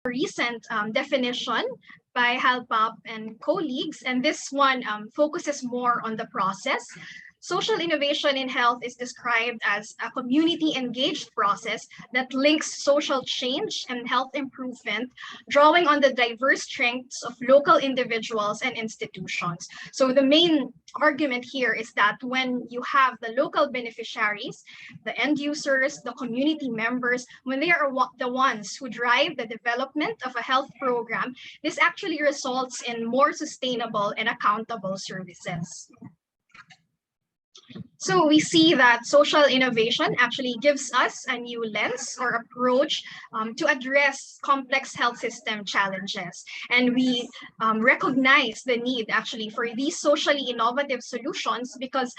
recent definition by Halpap and colleagues, and this one focuses more on the process. Social innovation in health is described as a community-engaged process that links social change and health improvement, drawing on the diverse strengths of local individuals and institutions. So the main argument here is that when you have the local beneficiaries, the end users, the community members, when they are the ones who drive the development of a health program, this actually results in more sustainable and accountable services. So we see that social innovation actually gives us a new lens or approach to address complex health system challenges. And we recognize the need actually for these socially innovative solutions because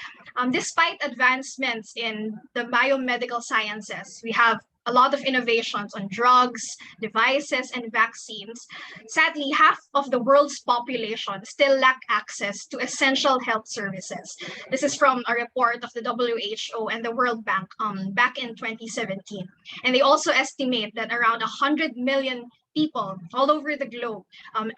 despite advancements in the biomedical sciences, we have a lot of innovations on drugs, devices, and vaccines. Sadly, half of the world's population still lack access to essential health services. This is from a report of the WHO and the World Bank back in 2017. And they also estimate that around 100 million people all over the globe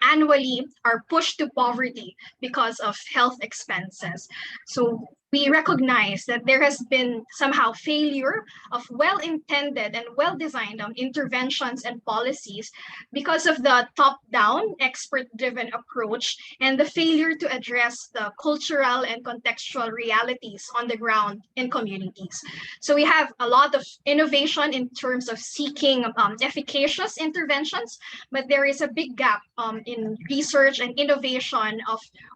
annually are pushed to poverty because of health expenses. So we recognize that there has been somehow failure of well-intended and well-designed interventions and policies because of the top-down, expert-driven approach and the failure to address the cultural and contextual realities on the ground in communities. So we have a lot of innovation in terms of seeking efficacious interventions, but there is a big gap in research and innovation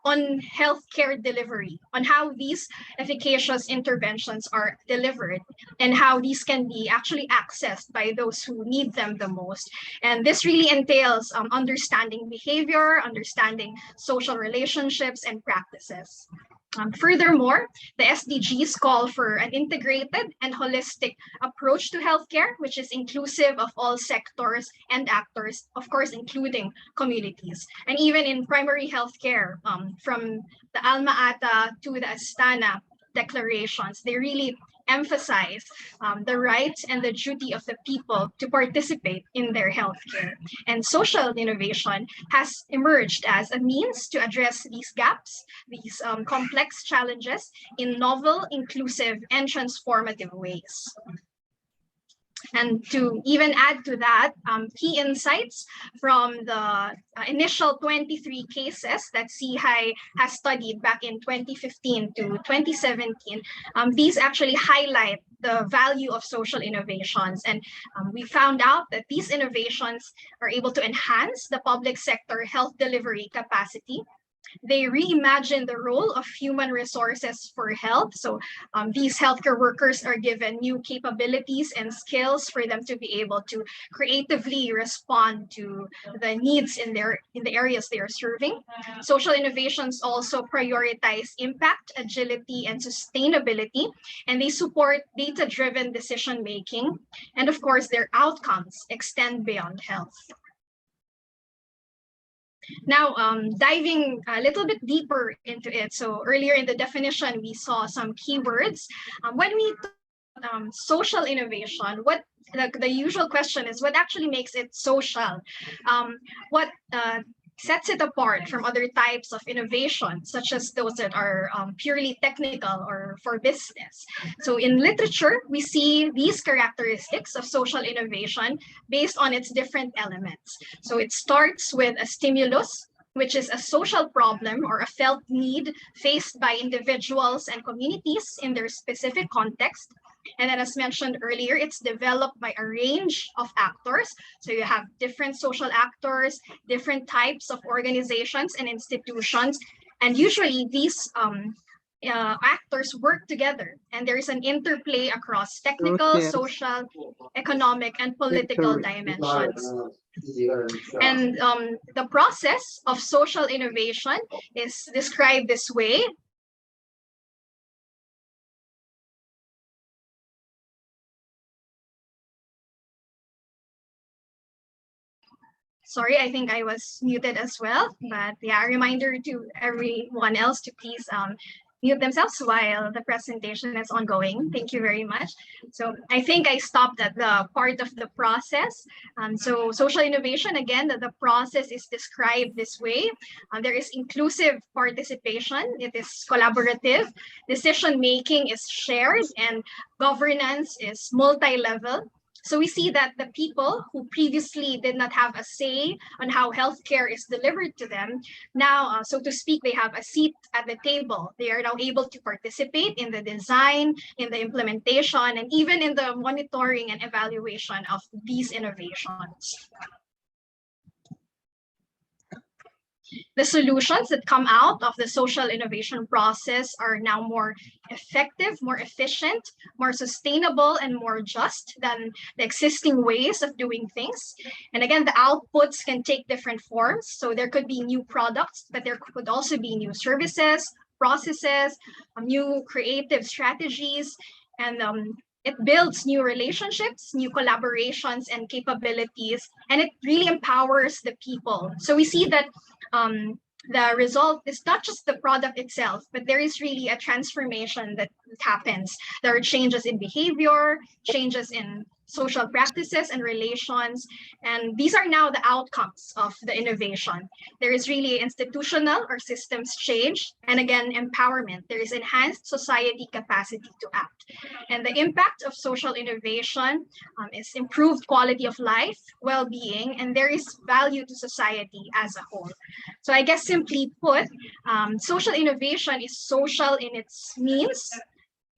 on healthcare delivery, on how these efficacious interventions are delivered and how these can be actually accessed by those who need them the most. And this really entails understanding behavior, understanding social relationships and practices. Furthermore, the SDGs call for an integrated and holistic approach to healthcare, which is inclusive of all sectors and actors, of course, including communities. And even in primary healthcare, from the Alma Ata to the Astana declarations, they really emphasize the rights and the duty of the people to participate in their healthcare. And social innovation has emerged as a means to address these gaps, these complex challenges in novel, inclusive, and transformative ways. And to even add to that, key insights from the initial 23 cases that CHI has studied back in 2015 to 2017, these actually highlight the value of social innovations. And we found out that these innovations are able to enhance the public sector health delivery capacity. They reimagine the role of human resources for health. So these healthcare workers are given new capabilities and skills for them to be able to creatively respond to the needs in the areas they are serving. Social innovations also prioritize impact, agility, and sustainability, and they support data-driven decision making. And of course, their outcomes extend beyond health. Now, diving a little bit deeper into it. So earlier in the definition, we saw some keywords. When we social innovation, what the usual question is, what actually makes it social? What sets it apart from other types of innovation, such as those that are purely technical or for business? So in literature, we see these characteristics of social innovation based on its different elements. So it starts with a stimulus, which is a social problem or a felt need faced by individuals and communities in their specific context. And then as mentioned earlier, it's developed by a range of actors. So you have different social actors, different types of organizations and institutions. And usually these actors work together, and there is an interplay across technical, social, economic, and political dimensions. And the process of social innovation is described this way. Sorry, I think I was muted as well, but yeah, a reminder to everyone else to please mute themselves while the presentation is ongoing. Thank you very much. So I think I stopped at the part of the process. So social innovation, again, the process is described this way. There is inclusive participation. It is collaborative. Decision-making is shared and governance is multi-level. So we see that the people who previously did not have a say on how healthcare is delivered to them, now, so to speak, they have a seat at the table. They are now able to participate in the design, in the implementation, and even in the monitoring and evaluation of these innovations. The solutions that come out of the social innovation process are now more effective, more efficient, more sustainable, and more just than the existing ways of doing things. And again, the outputs can take different forms. So there could be new products, but there could also be new services, processes, new creative strategies, and it builds new relationships, new collaborations, and capabilities, and it really empowers the people. So we see that the result is not just the product itself, but there is really a transformation that happens. There are changes in behavior, changes in social practices and relations, and these are now the outcomes of the innovation. There is really institutional or systems change, and again, empowerment. There is enhanced society capacity to act. And the impact of social innovation is improved quality of life, well-being, and there is value to society as a whole. So I guess simply put, social innovation is social in its means,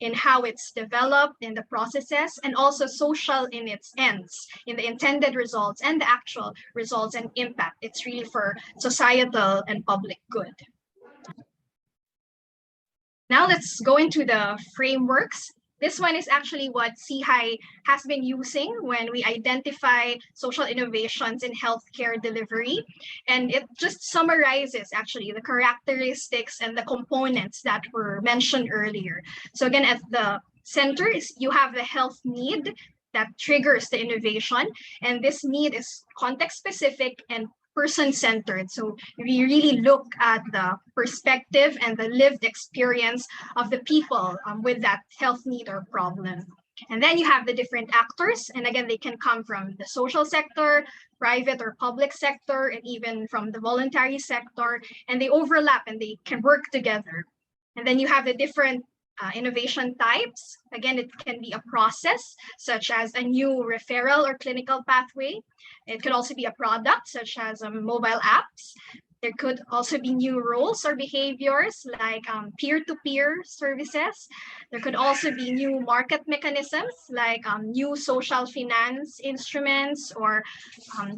in how it's developed, in the processes, and also social in its ends, in the intended results and the actual results and impact. It's really for societal and public good. Now let's go into the frameworks. This one is actually what CHI has been using when we identify social innovations in healthcare delivery. And it just summarizes actually the characteristics and the components that were mentioned earlier. So again, at the center is you have the health need that triggers the innovation. And this need is context specific and person-centered. So we really look at the perspective and the lived experience of the people with that health need or problem. And then you have the different actors. And again, they can come from the social sector, private or public sector, and even from the voluntary sector. And they overlap and they can work together. And then you have the different innovation types. Again, it can be a process, such as a new referral or clinical pathway. It could also be a product, such as mobile apps. There could also be new roles or behaviors like peer-to-peer services. There could also be new market mechanisms like new social finance instruments or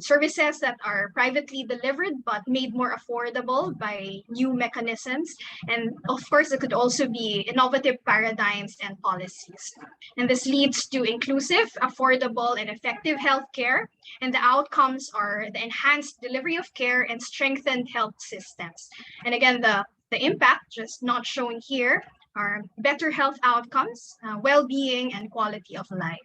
services that are privately delivered but made more affordable by new mechanisms. And of course, it could also be innovative paradigms and policies. And this leads to inclusive, affordable, and effective healthcare. And the outcomes are the enhanced delivery of care and strengthened health systems. And again, the impact, just not shown here, are better health outcomes, well-being, and quality of life.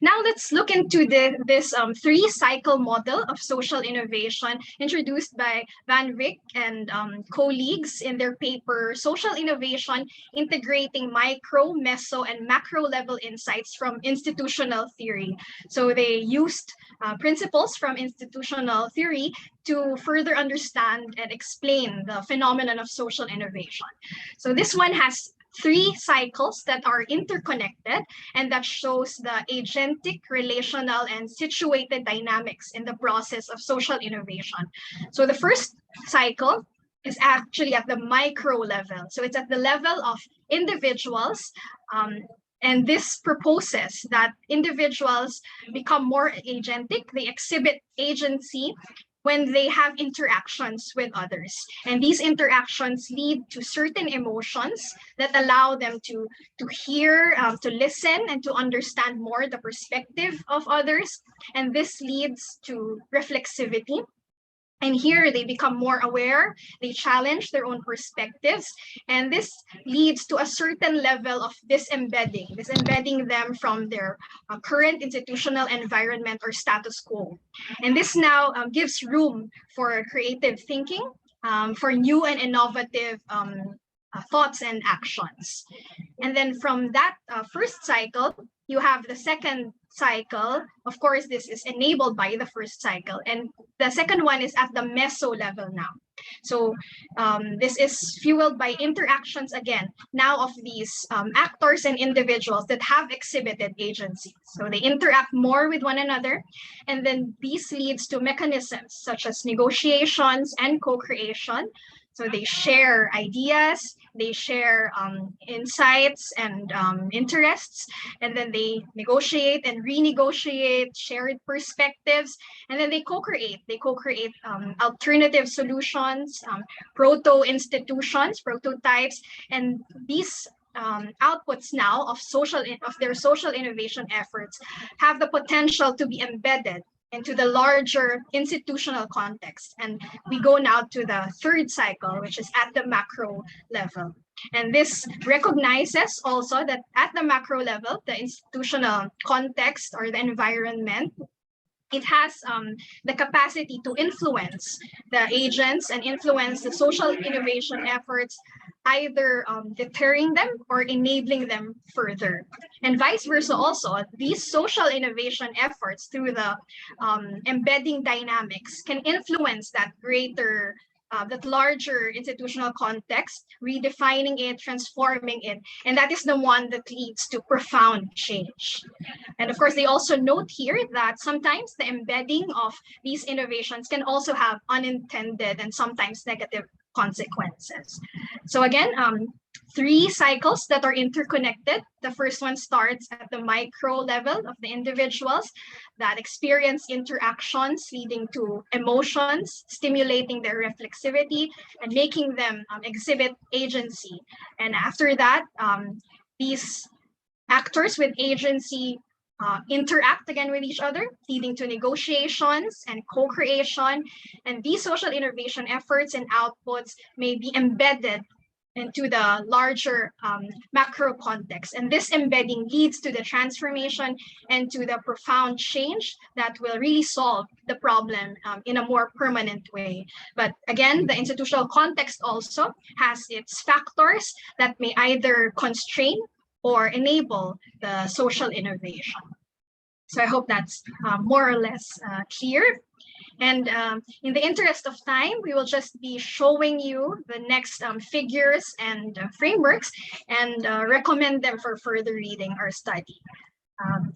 Now let's look into this three-cycle model of social innovation introduced by Van Wyk and colleagues in their paper, Social Innovation, Integrating Micro, Meso, and Macro Level Insights from Institutional Theory. So they used principles from institutional theory to further understand and explain the phenomenon of social innovation. So this one has three cycles that are interconnected and that shows the agentic, relational, and situated dynamics in the process of social innovation. So the first cycle is actually at the micro level. So it's at the level of individuals, and this proposes that individuals become more agentic, they exhibit agency when they have interactions with others. And these interactions lead to certain emotions that allow them to hear, to listen, and to understand more the perspective of others. And this leads to reflexivity. And here they become more aware, they challenge their own perspectives, and this leads to a certain level of disembedding them from their current institutional environment or status quo. And this now gives room for creative thinking, for new and innovative thoughts and actions. And then from that first cycle, you have the second cycle. Of course, this is enabled by the first cycle. And the second one is at the meso level now. So this is fueled by interactions, again, now of these actors and individuals that have exhibited agency. So they interact more with one another. And then this leads to mechanisms such as negotiations and co-creation. So they share ideas, they share insights and interests, and then they negotiate and renegotiate shared perspectives, and then they co-create. They co-create alternative solutions, proto-institutions, prototypes, and these outputs now of their social innovation efforts have the potential to be embedded into the larger institutional context. And we go now to the third cycle, which is at the macro level. And this recognizes also that at the macro level, the institutional context or the environment, it has the capacity to influence the agents and influence the social innovation efforts, either deterring them or enabling them further. And vice versa also, these social innovation efforts through the embedding dynamics can influence that greater that larger institutional context, redefining it, transforming it. And that is the one that leads to profound change. And of course, they also note here that sometimes the embedding of these innovations can also have unintended and sometimes negative consequences. So again, three cycles that are interconnected. The first one starts at the micro level of the individuals that experience interactions leading to emotions, stimulating their reflexivity and making them exhibit agency. And after that, these actors with agency interact again with each other, leading to negotiations and co-creation. And these social innovation efforts and outputs may be embedded into the larger macro context. And this embedding leads to the transformation and to the profound change that will really solve the problem in a more permanent way. But again, the institutional context also has its factors that may either constrain or enable the social innovation. So I hope that's more or less clear. And in the interest of time, we will just be showing you the next figures and frameworks and recommend them for further reading or study.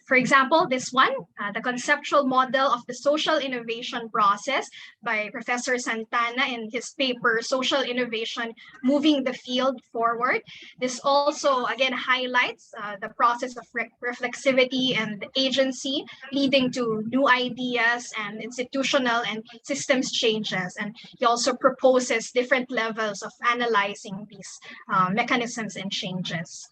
For example, this one, the conceptual model of the social innovation process by Professor Santana in his paper, Social Innovation, Moving the Field Forward. This also, again, highlights the process of reflexivity and agency leading to new ideas and institutional and systems changes. And he also proposes different levels of analyzing these mechanisms and changes.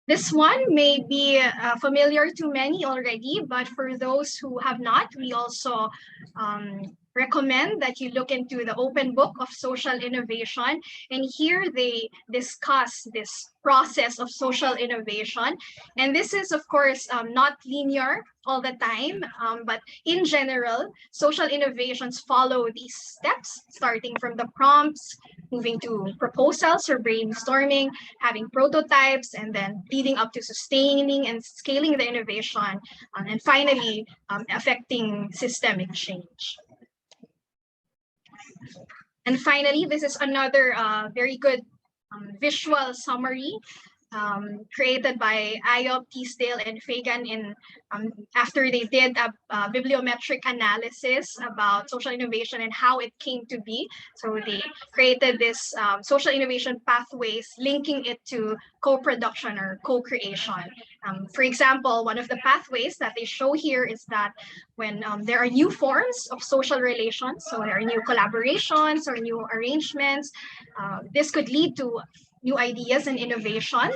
This one may be familiar to many already, but for those who have not, we also recommend that you look into the open book of social innovation. And here they discuss this process of social innovation. And this is, of course, not linear all the time, but in general, social innovations follow these steps, starting from the prompts, moving to proposals or brainstorming, having prototypes, and then leading up to sustaining and scaling the innovation, and finally affecting systemic change. And finally, this is another very good visual summary created by Ayop, Teasdale, and Fagan in after they did a bibliometric analysis about social innovation and how it came to be. So they created this social innovation pathways, linking it to co-production or co-creation. For example, one of the pathways that they show here is that when there are new forms of social relations, so there are new collaborations or new arrangements, this could lead to new ideas and innovation,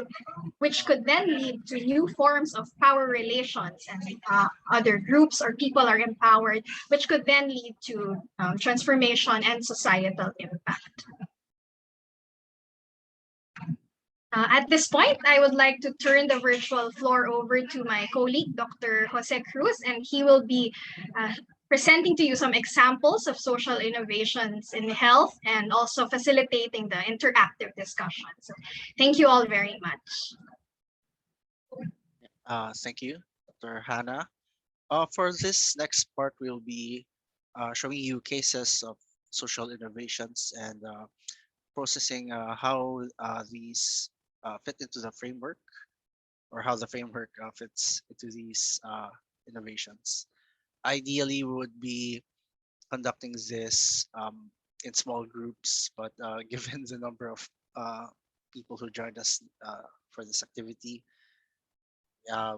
which could then lead to new forms of power relations, and other groups or people are empowered, which could then lead to transformation and societal impact. At this point, I would like to turn the virtual floor over to my colleague, Dr. Jose Cruz, and he will be presenting to you some examples of social innovations in health and also facilitating the interactive discussion. So thank you all very much. Thank you, Dr. Hannah. For this next part, we'll be showing you cases of social innovations and processing how these fit into the framework, or how the framework fits into these innovations. Ideally, we would be conducting this in small groups, but given the number of people who joined us for this activity,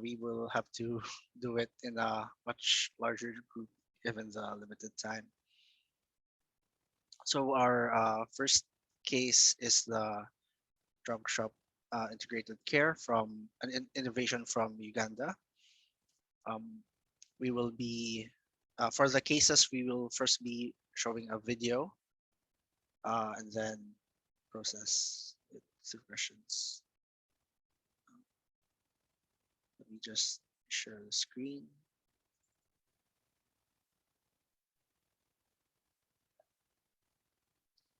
we will have to do it in a much larger group given the limited time. So our first case is the drug shop integrated care from an innovation from Uganda. Um, we will be for the cases we will first be showing a video and then process it through questions. Let me just share the screen.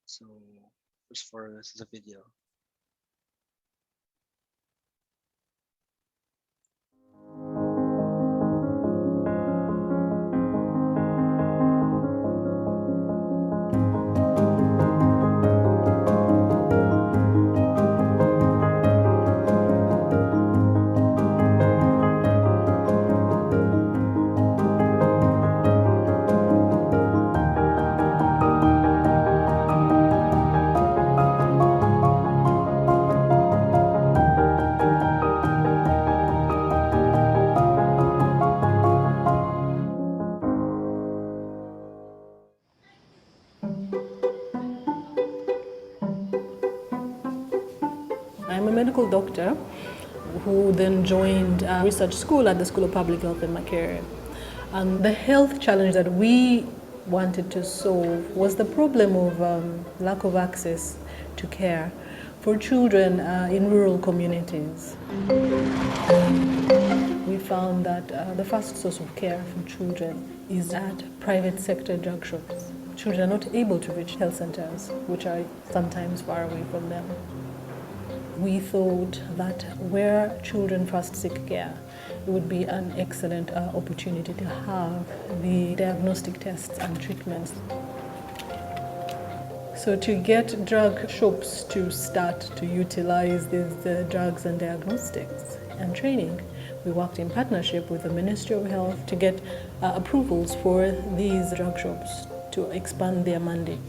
So first for the video. I'm a medical doctor who then joined research school at the School of Public Health in Makerere. And the health challenge that we wanted to solve was the problem of lack of access to care for children in rural communities. We found that the first source of care for children is at private sector drug shops. Children are not able to reach health centers, which are sometimes far away from them. We thought that where children first seek care, it would be an excellent opportunity to have the diagnostic tests and treatments. So to get drug shops to start to utilize these drugs and diagnostics and training, we worked in partnership with the Ministry of Health to get approvals for these drug shops to expand their mandate.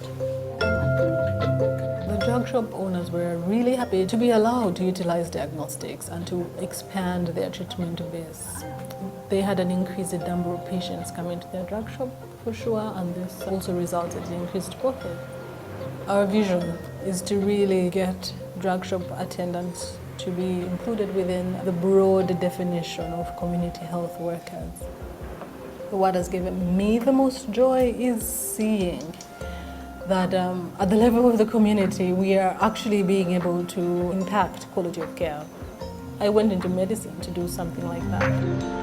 The drug shop owners were really happy to be allowed to utilize diagnostics and to expand their treatment base. They had an increase in number of patients coming to their drug shop for sure, and this also resulted in increased profit. Our vision is to really get drug shop attendants to be included within the broad definition of community health workers. What has given me the most joy is seeing that at the level of the community, we are actually being able to impact quality of care. I went into medicine to do something like that.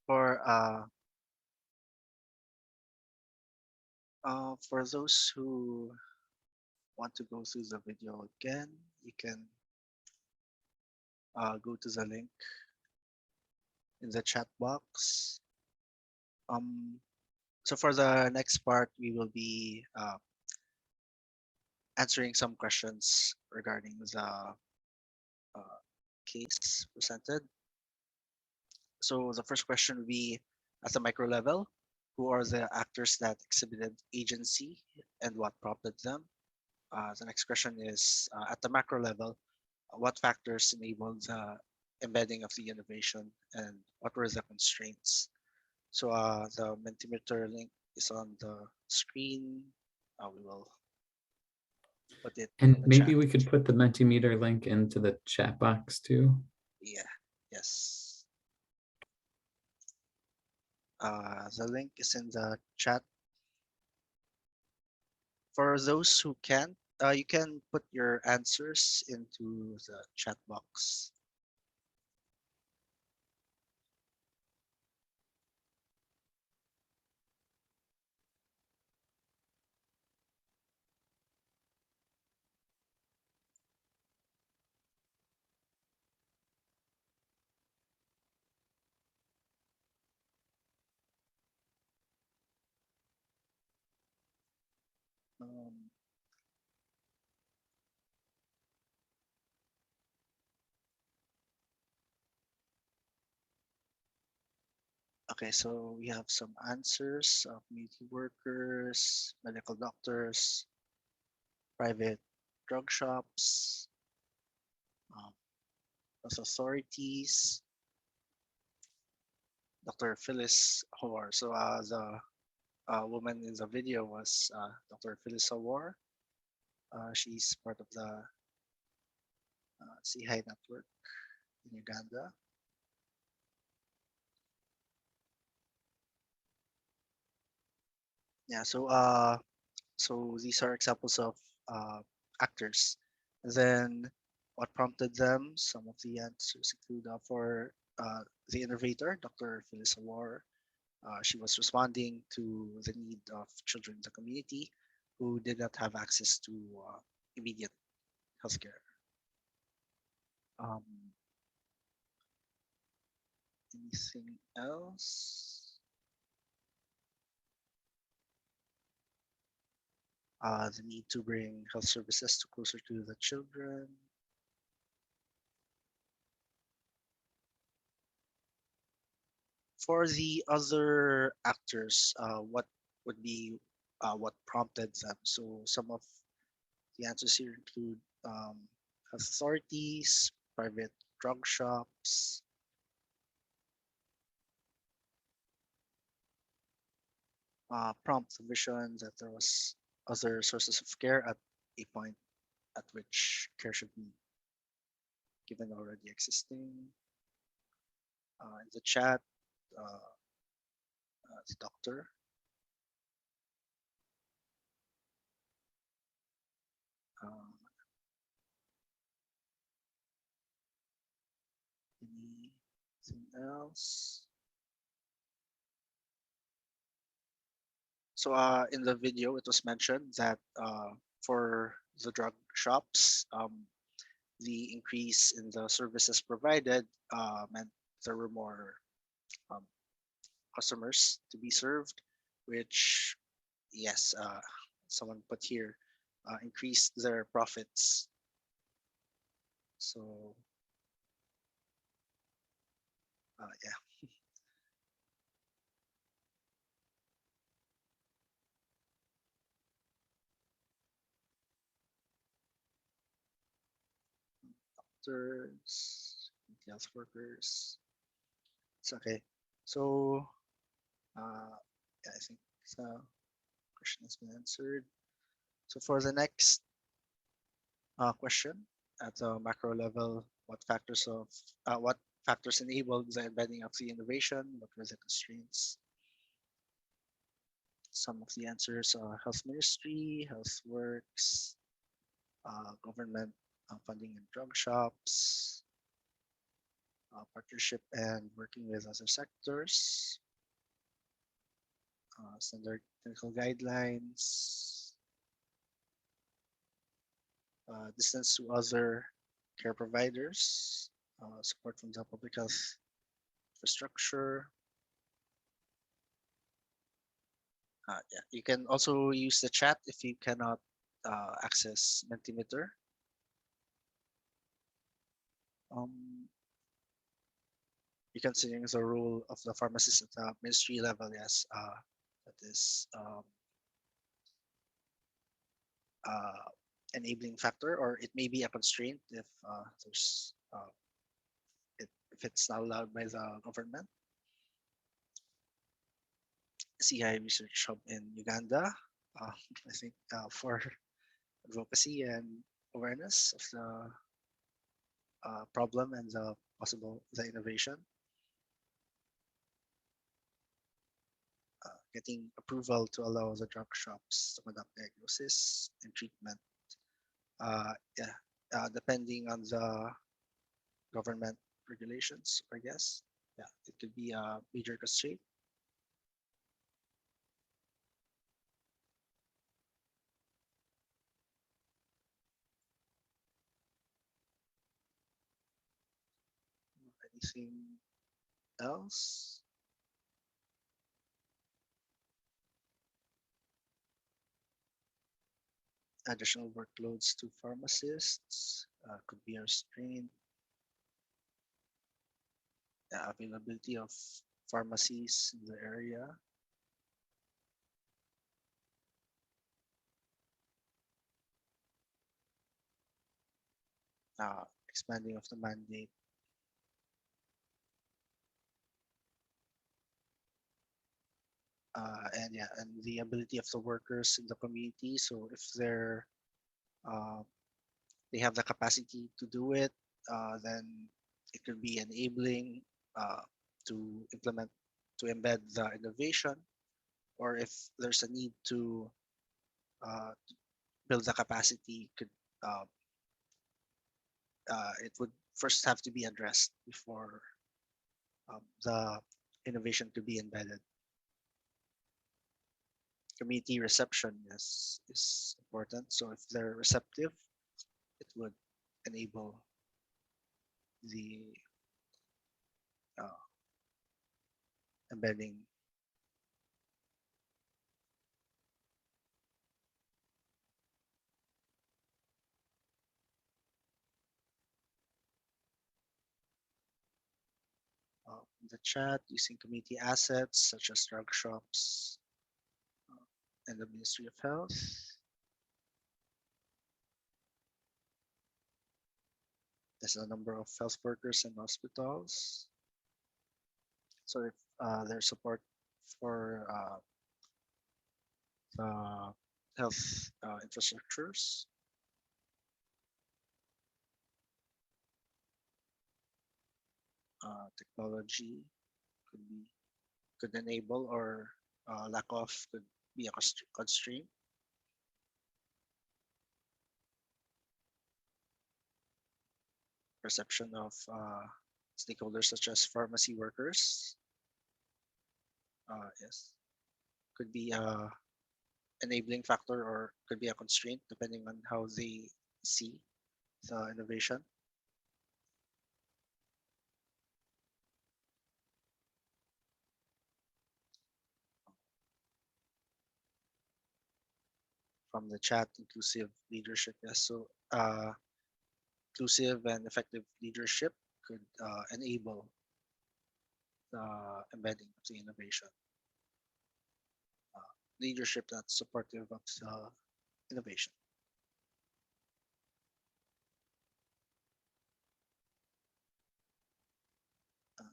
For for those who want to go through the video again, you can go to the link in the chat box. So for the next part, we will be answering some questions regarding the case presented. So the first question will be at the micro level: who are the actors that exhibited agency and what prompted them? The next question is at the macro level: what factors enabled the embedding of the innovation and what were the constraints? So the Mentimeter link is on the screen. We will put it in And the maybe chat. we could put the Mentimeter link into the chat box too. Yeah, yes. The link is in the chat. For those who can't, you can put your answers into the chat box. Um, okay, so we have some answers of community workers, medical doctors, private drug shops, um, health authorities, Dr. Phyllis Howard. So the woman in the video was Dr. Phyllis Howard. She's part of the CHI network in Uganda. Yeah, so these are examples of uh, actors. Then what prompted them? Some of the answers include for the innovator, Dr. Phyllis Awar. She was responding to the need of children in the community who did not have access to immediate healthcare. Um, Anything else? The need to bring health services to closer to the children. For the other actors, what would be what prompted them? So some of the answers here include health authorities, private drug shops, prompt the vision that there was other sources of care at a point at which care should be given already existing. In the chat, the doctor, uh, anything else? So in the video, it was mentioned that for the drug shops, the increase in the services provided meant there were more um, customers to be served, which, yes, someone put here, increased their profits. So, yeah, doctors, health workers. It's okay. So, yeah, I think the question has been answered. So for the next question at the macro level, what factors enabled the embedding of the innovation? What were the constraints? Some of the answers are health ministry, health works, government funding in drug shops, partnership and working with other sectors, standard clinical guidelines, distance to other care providers, support from the public health infrastructure. Yeah, you can also use the chat if you cannot access Mentimeter. Um, you can see the role of the pharmacist at the ministry level. Yes, that is uh, enabling factor, or it may be a constraint if there's if it's not allowed by the government. CI Research Hub in Uganda. I think for advocacy and awareness of the problem and the possible the innovation. getting approval to allow the drug shops to conduct diagnosis and treatment. Yeah, depending on the government regulations, I guess. Yeah, it could be a major constraint. Anything else? Additional workloads to pharmacists could be restrained. Availability of pharmacies in the area. Expanding of the mandate. And yeah, and the ability of the workers in the community. So if uh, they have the capacity to do it, then it could be enabling uh, to implement, to embed the innovation, or if there's a need to build the capacity, uh, it would first have to be addressed before the innovation could be embedded. Community reception is important. So if they're receptive, it would enable the uh, embedding. The chat using community assets such as drug shops and the Ministry of Health. There's a number of health workers and hospitals. So if there's support for the health infrastructures, technology could be could enable, or lack of could be a constraint. Perception of stakeholders such as pharmacy workers, yes, could be a enabling factor or could be a constraint depending on how they see the innovation. From the chat, inclusive leadership, yes. So inclusive and effective leadership could enable the embedding of the innovation. Leadership that's supportive of the innovation. I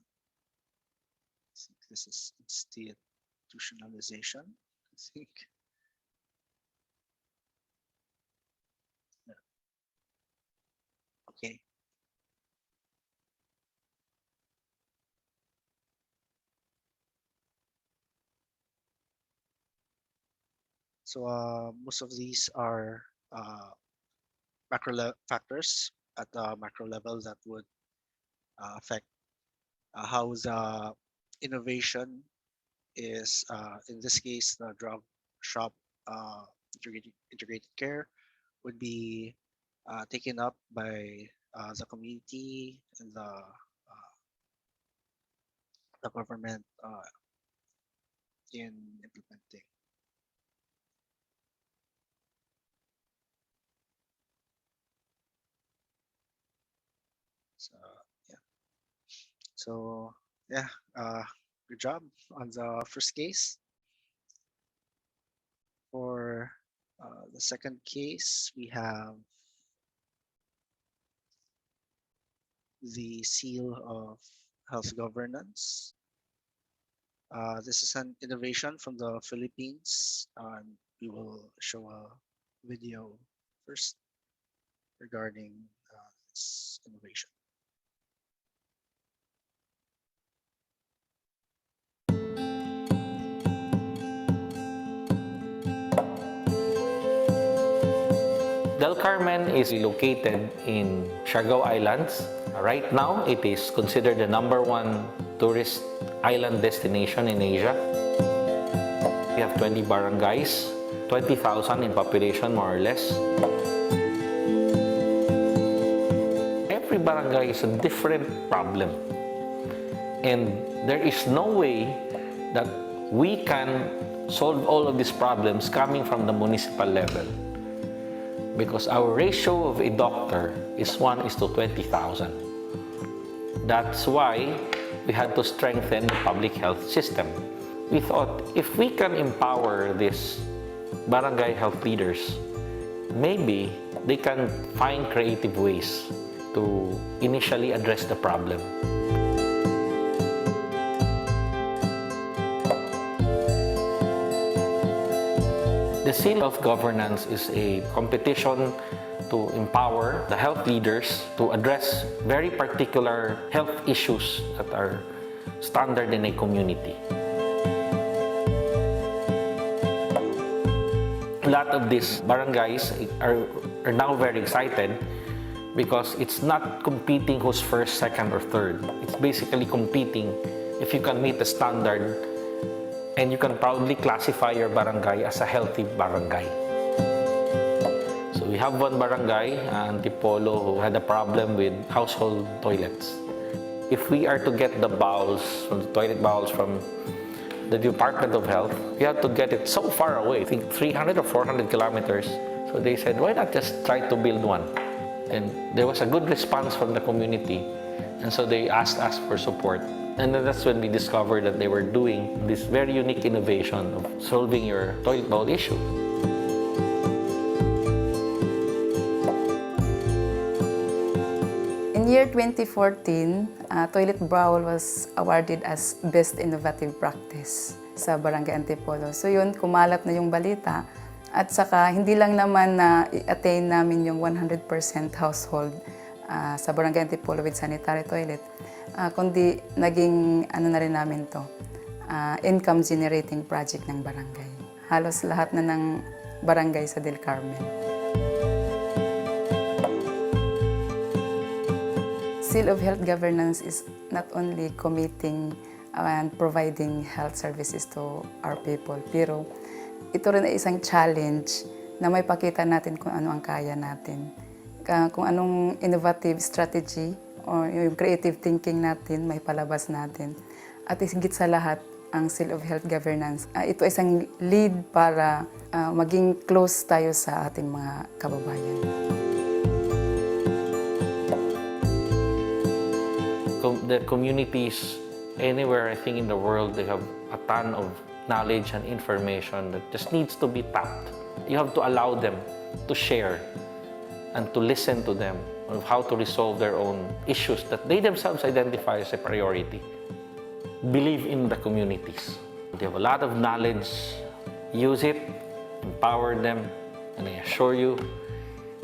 think this is institutionalization. I think. Yeah. Okay. So most of these are uh, factors at the macro level that would affect how the innovation is, in this case, the drug shop integrated care would be taken up by the community and the government in implementing. So yeah. So yeah, good job on the first case. For the second case, we have the seal of health governance. This is an innovation from the Philippines. We will show a video first regarding this innovation. Del Carmen is located in Siargao Islands. Right now, it is considered the #1 tourist island destination in Asia. We have 20 barangays, 20,000 in population more or less. Every barangay is a different problem. And there is no way that we can solve all of these problems coming from the municipal level. Because our ratio of a doctor is 1:20,000. That's why we had to strengthen the public health system. We thought if we can empower these barangay health leaders, maybe they can find creative ways to initially address the problem. The Seal of Governance is a competition to empower the health leaders to address very particular health issues that are standard in a community. A lot of these barangays are now very excited because it's not competing who's first, second, or third. It's basically competing if you can meet the standard and you can proudly classify your barangay as a healthy barangay. So we have one barangay, Antipolo, who had a problem with household toilets. If we are to get the bowls, from the toilet bowls from the Department of Health, we have to get it so far away, I think 300 or 400 kilometers. So they said, why not just try to build one? And there was a good response from the community. And so they asked us for support. And then that's when we discovered that they were doing this very unique innovation of solving your toilet bowl issue. In year 2014, toilet bowl was awarded as Best Innovative Practice sa Barangay Antipolo. So yun, kumalat na yung balita. At saka hindi lang naman na i-attain namin yung 100% household sa Barangay Antipolo with sanitary toilet, kundi naging na rin namin to, income generating project ng barangay. Halos lahat na ng barangay sa Del Carmen. Seal of Health Governance is not only committing and providing health services to our people, pero ito rin ay isang challenge na may pakita natin kung ano ang kaya natin. Kung anong innovative strategy o yung creative thinking natin, may palabas natin. At higit sa lahat, ang Seal of Health Governance, ito ay isang lead para maging close tayo sa ating mga kababayan. The communities anywhere, I think, in the world, they have a ton of knowledge and information that just needs to be tapped. You have to allow them to share and to listen to them on how to resolve their own issues that they themselves identify as a priority. Believe in the communities. They have a lot of knowledge. Use it, empower them, and I assure you,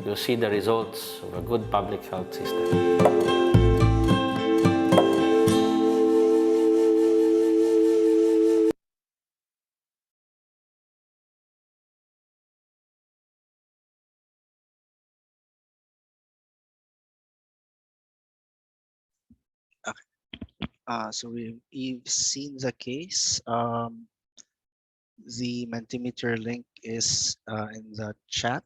you'll see the results of a good public health system. So we've seen the case. The Mentimeter link is in the chat.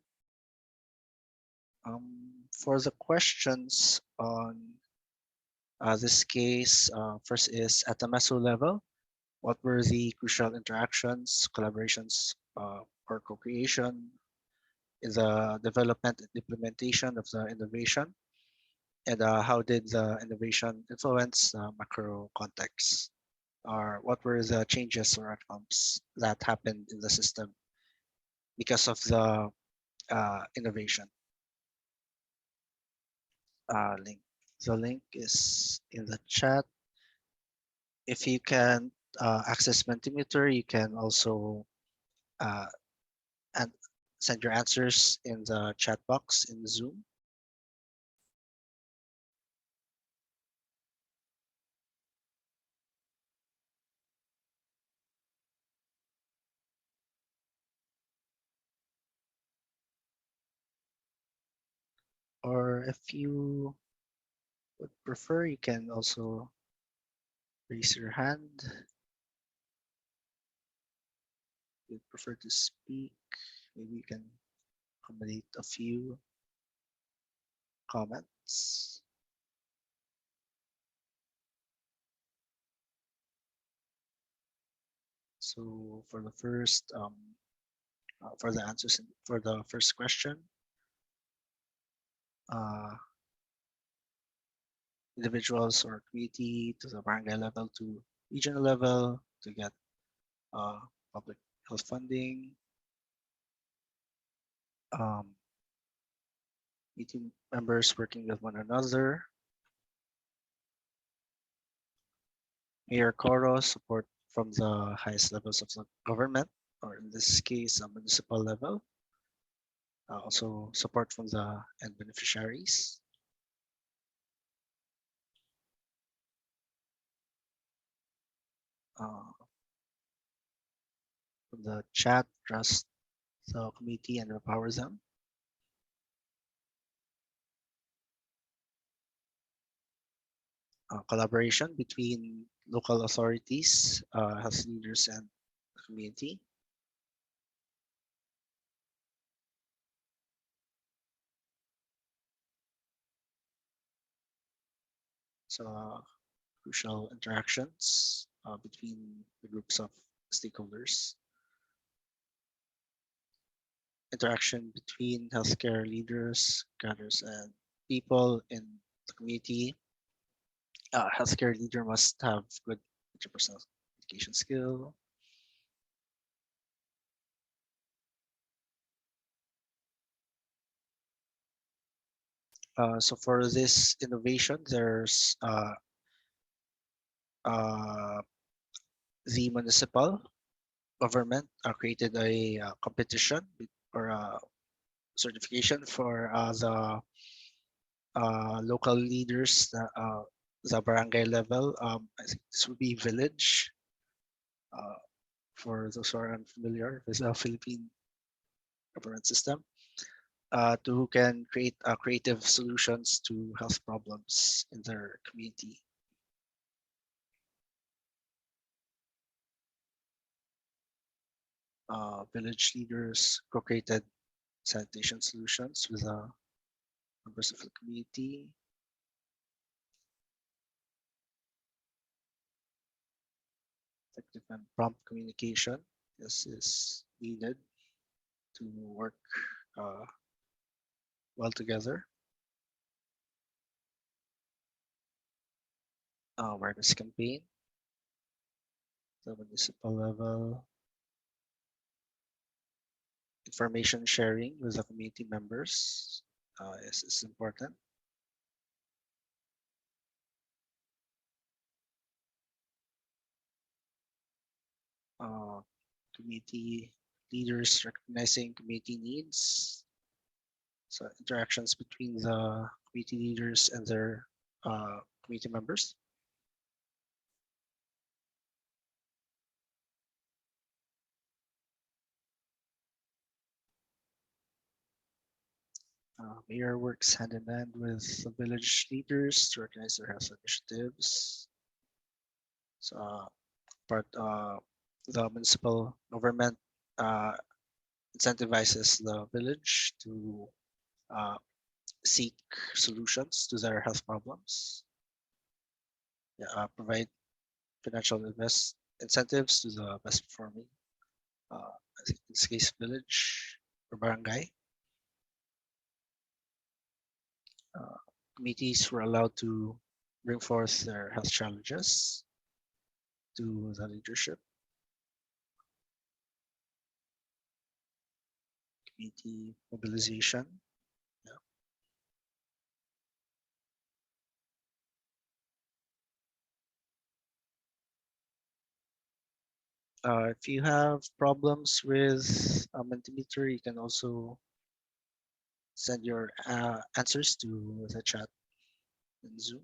For the questions on this case, first is at the meso level, what were the crucial interactions, collaborations, or co-creation in the development and implementation of the innovation? And how did the innovation influence macro context? Or what were the changes or outcomes that happened in the system because of the innovation? Link. The link is in the chat. If you can access Mentimeter, you can also and send your answers in the chat box in Zoom. if you would prefer, you can also raise your hand. If you prefer to speak, maybe you can accommodate a few comments. So for the first, for the answers for the first question, uh, individuals or community to the barangay level to regional level to get uh, public health funding, community members working with one another, mayor Coro support from the highest levels of the government, or in this case, a municipal level. Also support from the end beneficiaries. Uh, from the chat, trust the committee and empower them. Collaboration between local authorities, health leaders, and the community. So crucial interactions between the groups of stakeholders. Interaction between healthcare leaders, cadres, and people in the community. Healthcare leader must have good interpersonal communication skill. So for this innovation, there's uh, the municipal government created a competition or a certification for the local leaders, the barangay level. I think this would be village. Uh, for those who are unfamiliar with the Philippine government system, to who can create creative solutions to health problems in their community. Village leaders co-created sanitation solutions with members of the community. Effective and prompt communication. This is needed to work uh, well together. Awareness campaign, the municipal level, information sharing with the community members is important. Uh, Community leaders recognizing community needs. So interactions between the community leaders and their community members. Mayor works hand in hand with the village leaders to organize their health initiatives. So part the municipal government uh, incentivizes the village to uh, seek solutions to their health problems. Yeah, provide financial incentives to the best performing, I think in this case, village or barangay. Uh, Committees were allowed to bring forth their health challenges to the leadership. Committee mobilization. Yeah. If you have problems with a Mentimeter, you can also send your answers to the chat in Zoom.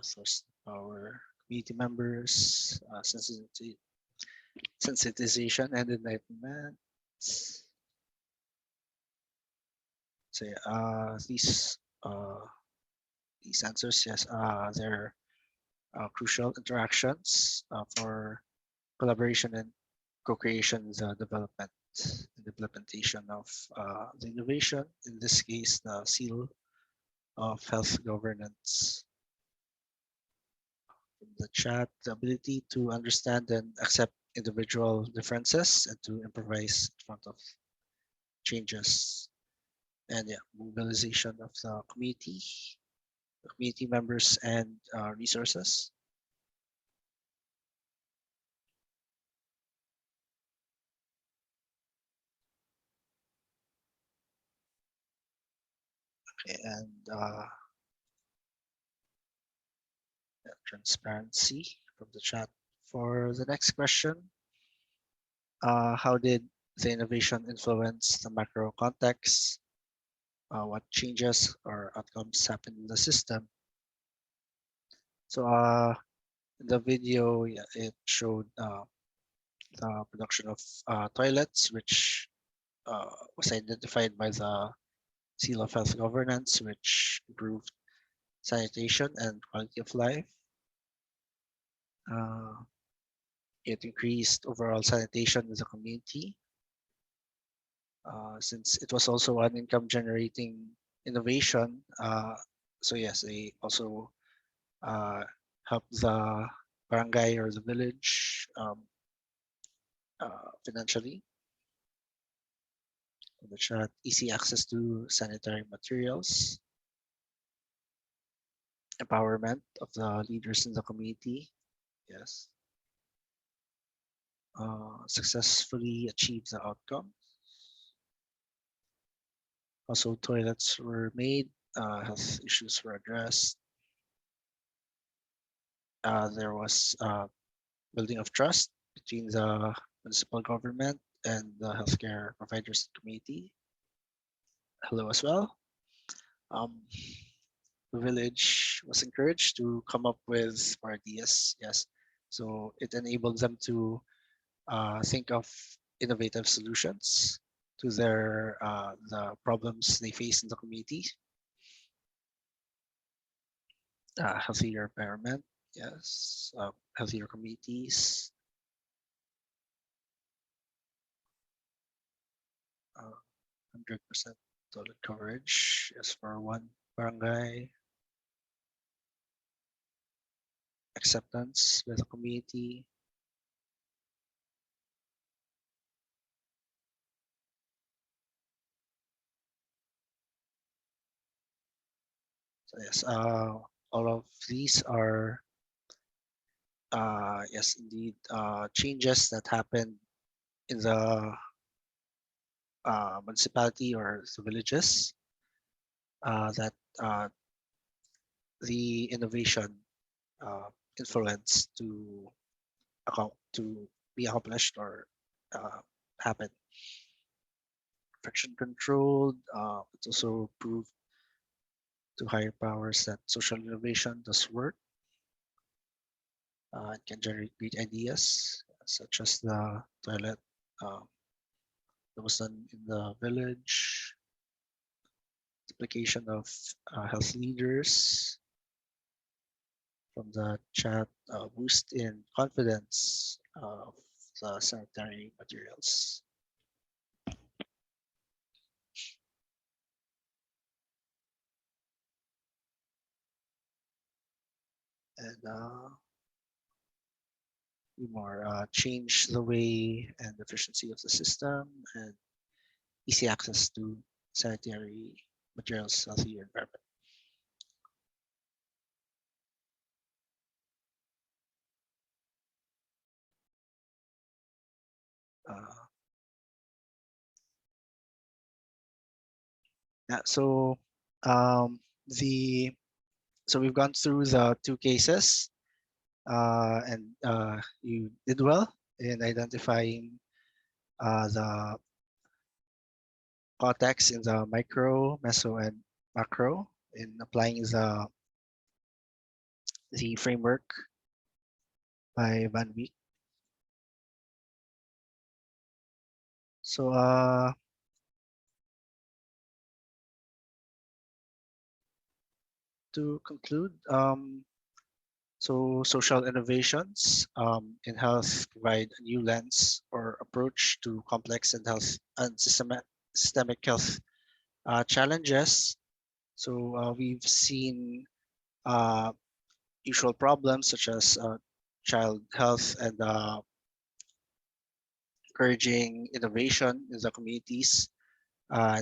source power, community members, sensitization and enlightenment. So yeah, these answers, yes, they're crucial interactions for collaboration and co-creation, the development and implementation of the innovation. In this case, the seal of health governance. From the chat, the ability to understand and accept individual differences and to improvise in front of changes. And yeah, mobilization of the community members and resources. Okay, and yeah, transparency from the chat. For the next question, how did the innovation influence the macro context? What changes or outcomes happen in the system? So in the video, yeah, it showed the production of toilets, which was identified by the Seal of Health Governance, which improved sanitation and quality of life. Uh, it increased overall sanitation in the community, since it was also an income generating innovation. So yes, they also uh, help the barangay or the village financially. In the chat, easy access to sanitary materials, empowerment of the leaders in the community. Yes. Successfully achieve the outcome. Also, toilets were made, health issues were addressed. There was building of trust between the municipal government and the healthcare providers community. Hello as well. Um, the village was encouraged to come up with more ideas. Yes, so it enabled them to think of innovative solutions to the problems they face in the community. Healthier environment, yes, healthier communities, 100% toilet coverage, yes, for one barangay, acceptance by the community. So yes, all of these are yes, indeed, changes that happened in the municipality or the villages, that the innovation uh, influence to be accomplished or happen. Infection controlled. It's also proved to higher powers that social innovation does work. It can generate great ideas, such as the toilet uh, that was done in the village, application of health leaders from the chat, boost in confidence of the sanitary materials. And more change the way and efficiency of the system and easy access to sanitary materials, healthier environment. Uh, yeah, so um, the so we've gone through the two cases, and you did well in identifying the context in the micro, meso, and macro in applying the the framework by Van Wyk. So to conclude, so social innovations in health provide a new lens or approach to complex and health and systemic health challenges. So we've seen usual problems such as child health and encouraging innovation in the communities.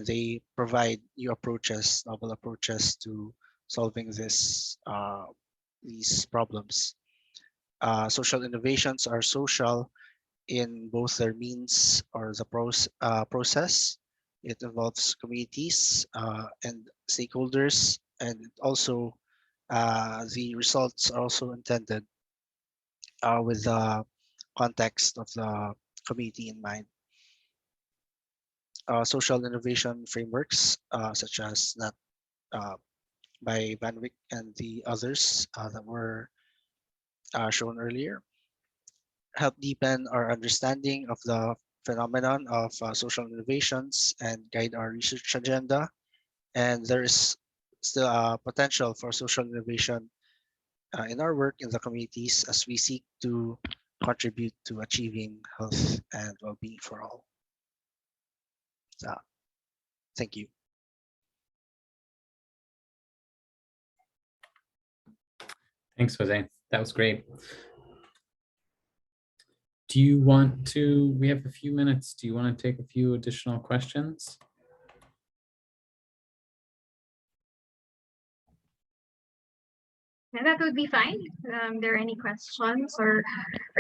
They provide new approaches, novel approaches to solving these problems. Social innovations are social in both their means or the process. It involves communities and stakeholders, and also the results are also intended with the context of the community in mind. Social innovation frameworks, such as that uh, by Van Wyk and the others that were shown earlier, help deepen our understanding of the phenomenon of social innovations and guide our research agenda. And there is still potential for social innovation in our work in the communities as we seek to contribute to achieving health and well-being for all. So, thank you. Thanks, Jose. That was great. Do you want to, we have a few minutes. Do you want to take a few additional questions? Yeah, that would be fine. There are any questions or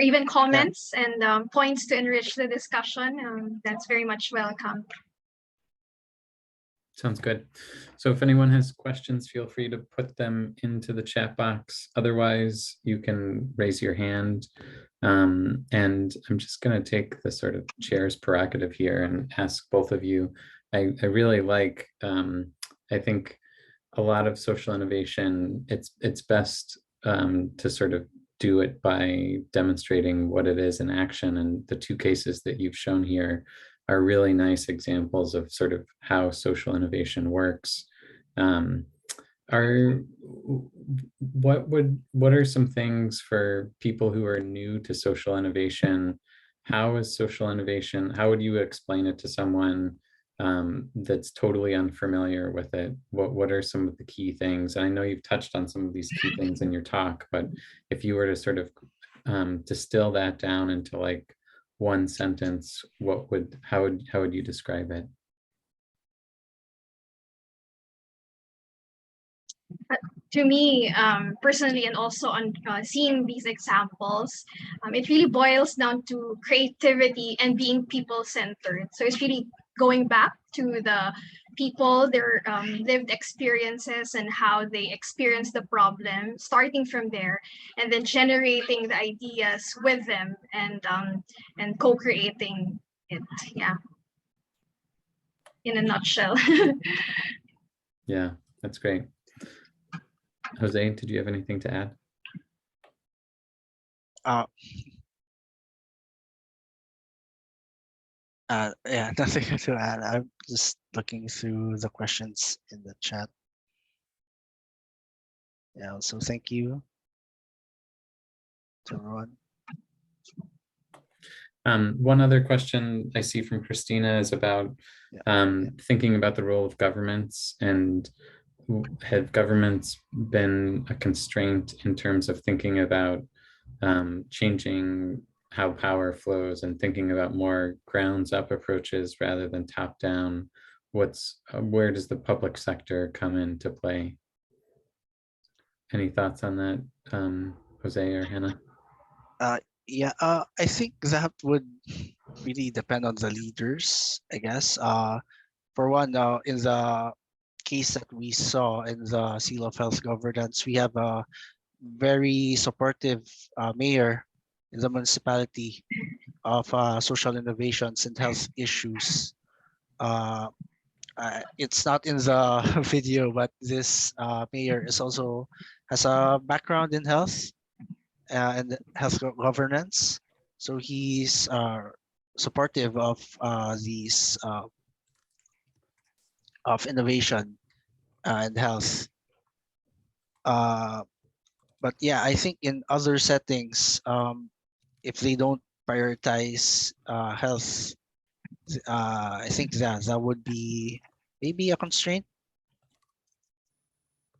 even comments and points to enrich the discussion, that's very much welcome. Sounds good. So if anyone has questions, feel free to put them into the chat box. Otherwise, you can raise your hand. And I'm just going to take the sort of chair's prerogative here and ask both of you. I really like, I think a lot of social innovation, it's best to sort of do it by demonstrating what it is in action. And the two cases that you've shown here are really nice examples of sort of how social innovation works. What are some things for people who are new to social innovation? How is social innovation, how would you explain it to someone that's totally unfamiliar with it? What are some of the key things? And I know you've touched on some of these key things in your talk, but if you were to sort of distill that down into like one sentence, how would you describe it? To me, personally, and also on seeing these examples, it really boils down to creativity and being people-centered. So it's really going back to the people, their lived experiences and how they experience the problem, starting from there, and then generating the ideas with them and co-creating it. Yeah, in a nutshell. Yeah, that's great. Jose, did you have anything to add? Yeah, nothing to add. I'm just looking through the questions in the chat. Yeah, so thank you to everyone. One other question I see from Christina is about thinking about the role of governments, and have governments been a constraint in terms of thinking about changing how power flows and thinking about more grounds up approaches rather than top down? Where does the public sector come into play? Any thoughts on that, Jose or Hannah? Yeah, I think that would really depend on the leaders, I guess. For one, in the case that we saw in the Seal of Health Governance, we have a very supportive mayor in the municipality of social innovations and health issues. it's not in the video, but this mayor is also has a background in health and health governance. So he's supportive of these of innovation and health. Uh, but yeah, I think in other settings, if they don't prioritize health, I think that would be maybe a constraint.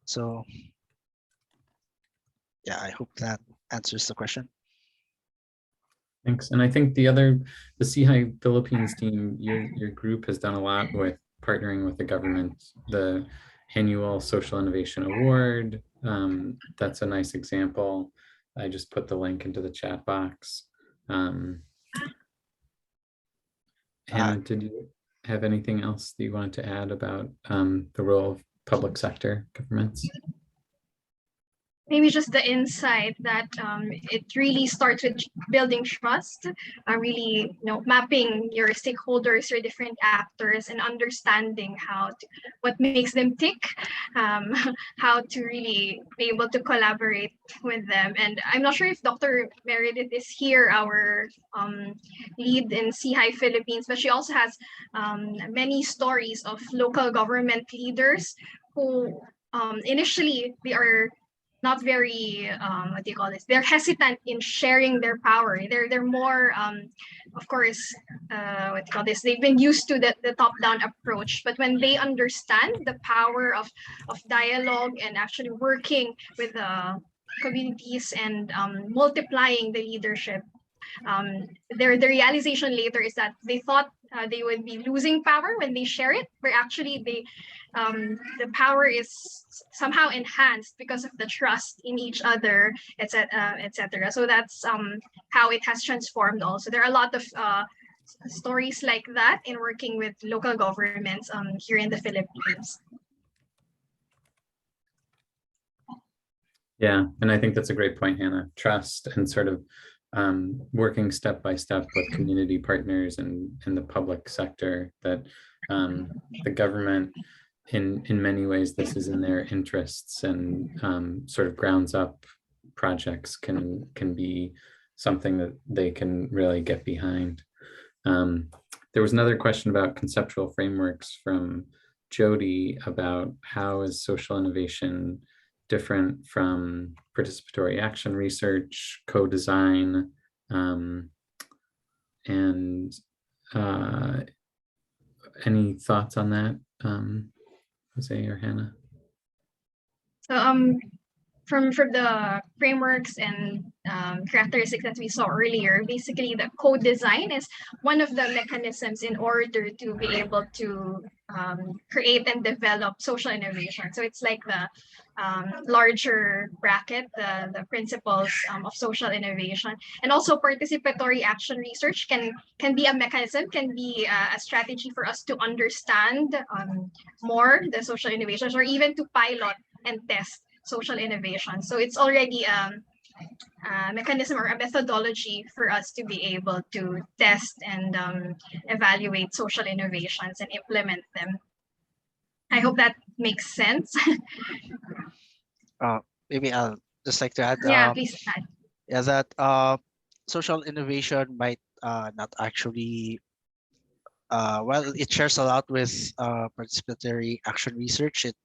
So yeah, I hope that answers the question. Thanks. And I think the CHI Philippines team, your group has done a lot with partnering with the government. The annual Social Innovation Award, that's a nice example. I just put the link into the chat box. Hannah, did you have anything else that you wanted to add about the role of public sector governments? Maybe just the insight that it really starts with building trust, really, mapping your stakeholders, your different actors, and understanding what makes them tick, um, how to really be able to collaborate with them. And I'm not sure if Dr. Meredith is here, our lead in CHI Philippines, but she also has many stories of local government leaders who initially they are not very what do you call this, they're hesitant in sharing their power. They're more of course what do you call this, they've been used to the top down approach, but when they understand the power of dialogue and actually working with the communities and multiplying the leadership, the realization later is that they thought they would be losing power when they share it, where actually the power is somehow enhanced because of the trust in each other, etc., etc. So that's how it has transformed. Also, there are a lot of stories like that in working with local governments here in the Philippines. Yeah, and I think that's a great point, Hannah. Trust and sort of working step by step with community partners and the public sector, that the government, in many ways, this is in their interests, and sort of grounds up projects can be something that they can really get behind. There was another question about conceptual frameworks from Jody about how is social innovation different from participatory action research, co-design, and any thoughts on that, Jose or Hannah? So from the frameworks and characteristics that we saw earlier, basically the co-design is one of the mechanisms in order to be able to create and develop social innovation. So it's like the larger bracket, the principles of social innovation. And also participatory action research can be a mechanism, can be a strategy for us to understand more the social innovations, or even to pilot and test social innovation. So it's already a mechanism or a methodology for us to be able to test and evaluate social innovations and implement them. I hope that makes sense. Maybe I'll just like to add. Yeah, please add. Yeah, that social innovation might not actually. Well, it shares a lot with participatory action research. It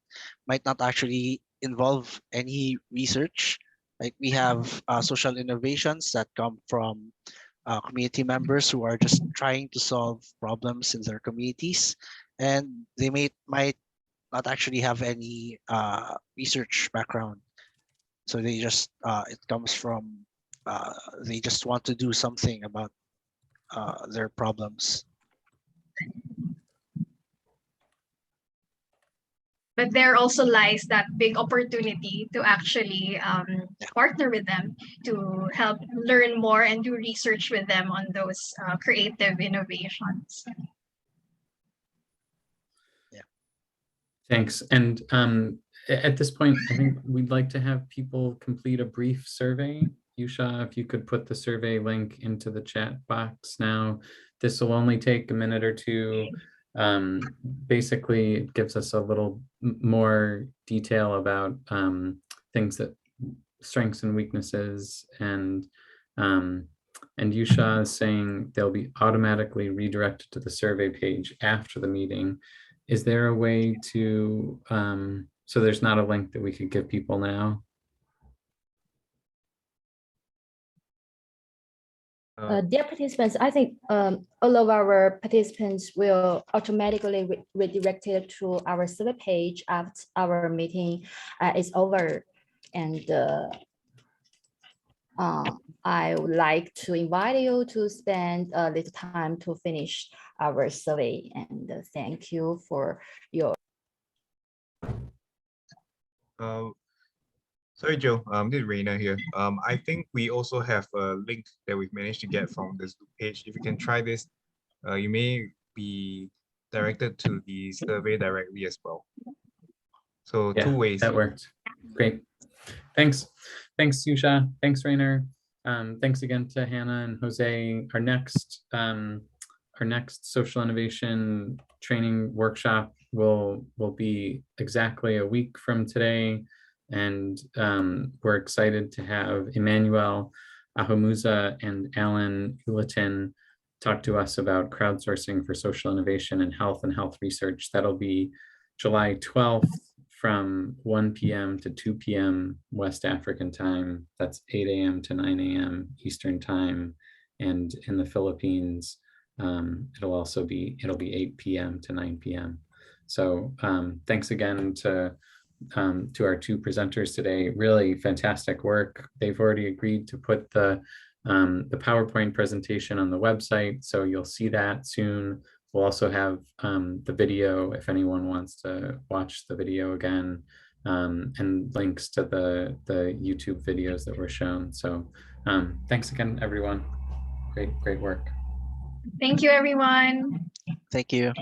might not actually involve any research. Like we have social innovations that come from community members who are just trying to solve problems in their communities, and they might not actually have any research background. So they just it comes from they just want to do something about their problems. But there also lies that big opportunity to actually partner with them, to help learn more and do research with them on those creative innovations. Yeah. Thanks. And at this point, I think we'd like to have people complete a brief survey. Yusha, if you could put the survey link into the chat box now. This will only take a minute or two. basically it gives us a little more detail about things that strengths and weaknesses, and Yusha is saying they'll be automatically redirected to the survey page after the meeting. Is there a way to, so there's not a link that we could give people now? Dear participants, I think all of our participants will automatically redirected to our survey page after our meeting is over. And I would like to invite you to spend a little time to finish our survey. And thank you for your. Sorry, Joe. This is Raina here. I think we also have a link that we've managed to get from this page. If you can try this, you may be directed to the survey directly as well. So Yeah, two ways. that worked. Great. Thanks. Thanks, Yusha. Thanks, Rainer. Thanks again to Hannah and Jose. Our next social innovation training workshop will be exactly a week from today. And we're excited to have Emmanuel Ahomuza and Alan Uleton talk to us about crowdsourcing for social innovation and health research. That'll be July 12th from 1 p.m. to 2 p.m. West African time. That's 8 a.m. to 9 a.m. Eastern time. And in the Philippines, it'll be 8 p.m. to 9 p.m. So thanks again to our two presenters today. Really fantastic work. They've already agreed to put the PowerPoint presentation on the website, so you'll see that soon. We'll also have the video if anyone wants to watch the video again, and links to the YouTube videos that were shown. So thanks again, everyone. Great work. Thank you, everyone. Thank you.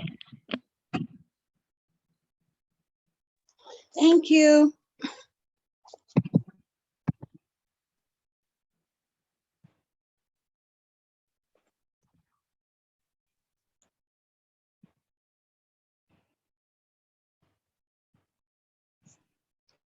Thank you.